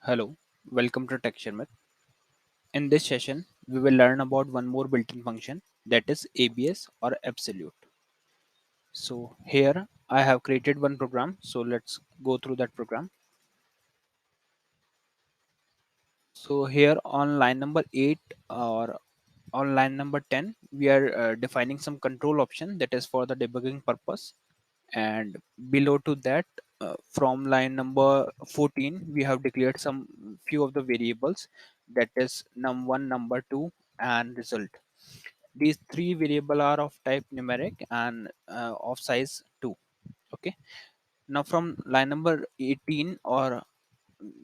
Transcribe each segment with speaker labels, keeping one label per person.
Speaker 1: Hello, welcome to Sharmit. In this session, we will learn about one more built-in function that is ABS or absolute. So here I have created one program. So let's go through that program. So here on line number 8 or on line number 10, we are defining some control option that is for the debugging purpose. And below to that, from line number 14, we have declared some few of the variables that is num1, number2 and result. These three variable are of type numeric and of size 2. Okay, now from line number 18 or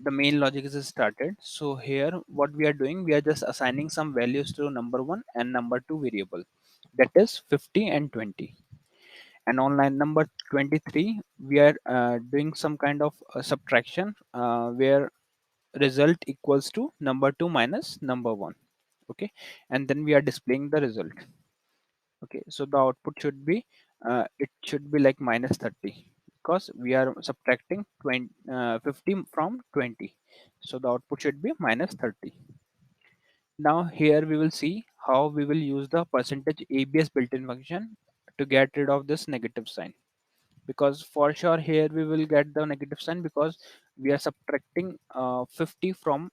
Speaker 1: the main logic is started. So here what we are doing, we are just assigning some values to number1 and number2 variable, that is 50 and 20. And on line number 23 we are doing some kind of subtraction where result equals to number2 minus number1. Okay, and then we are displaying the result. Okay, so the output should be it should be like minus 30 because we are subtracting 50 from 20, so the output should be minus 30. Now here we will see how we will use the percentage abs built-in function to get rid of this negative sign, because for sure here we will get the negative sign because we are subtracting 50 from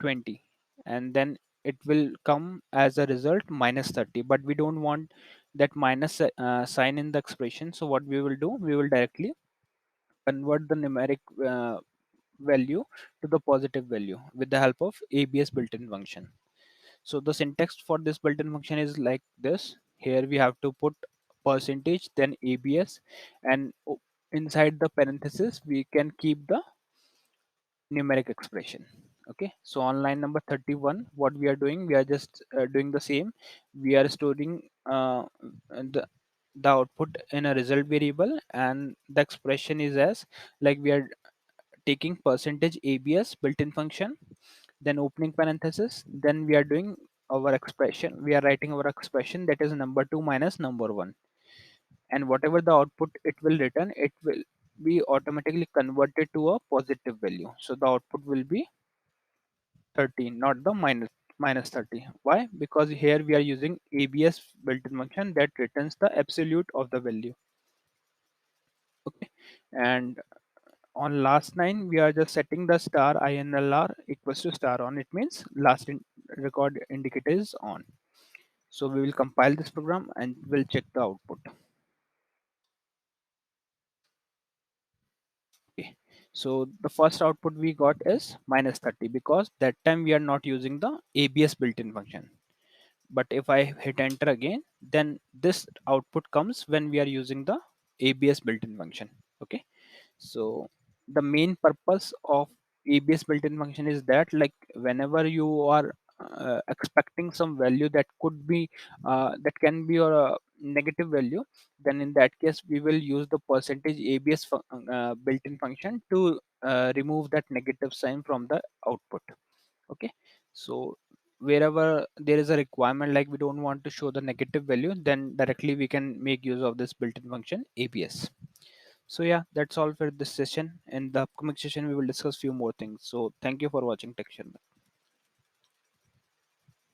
Speaker 1: 20, and then it will come as a result minus 30, but we don't want that minus sign in the expression. So what we will do, we will directly convert the numeric value to the positive value with the help of abs built-in function. So the syntax for this built-in function is like this. Here we have to put percentage then abs, and inside the parenthesis we can keep the numeric expression. Okay, so on line number 31 what we are doing, we are just doing the same. We are storing the the output in a result variable, and the expression is as like we are taking percentage abs built-in function, then opening parenthesis, then we are doing our expression, we are writing our expression that is number2 minus number1, and whatever the output it will return, it will be automatically converted to a positive value. So the output will be 30, not the minus 30. Why? Because here we are using abs built-in function that returns the absolute of the value. Okay, and on last line we are just setting the star inlr equals to star on. It means record indicator is on. So we will compile this program and we'll check the output. Okay, so the first output we got is minus 30 because that time we are not using the abs built-in function. But if I hit enter again, then this output comes when we are using the abs built-in function. Okay, so the main purpose of abs built-in function is that, like, whenever you are expecting some value that could be that can be your negative value, then in that case we will use the percentage abs built-in function to remove that negative sign from the output. Okay, so wherever there is a requirement, like we don't want to show the negative value, then directly we can make use of this built-in function abs. So yeah, that's all for this session. In the upcoming session we will discuss few more things. So thank you for watching Tech Sharma.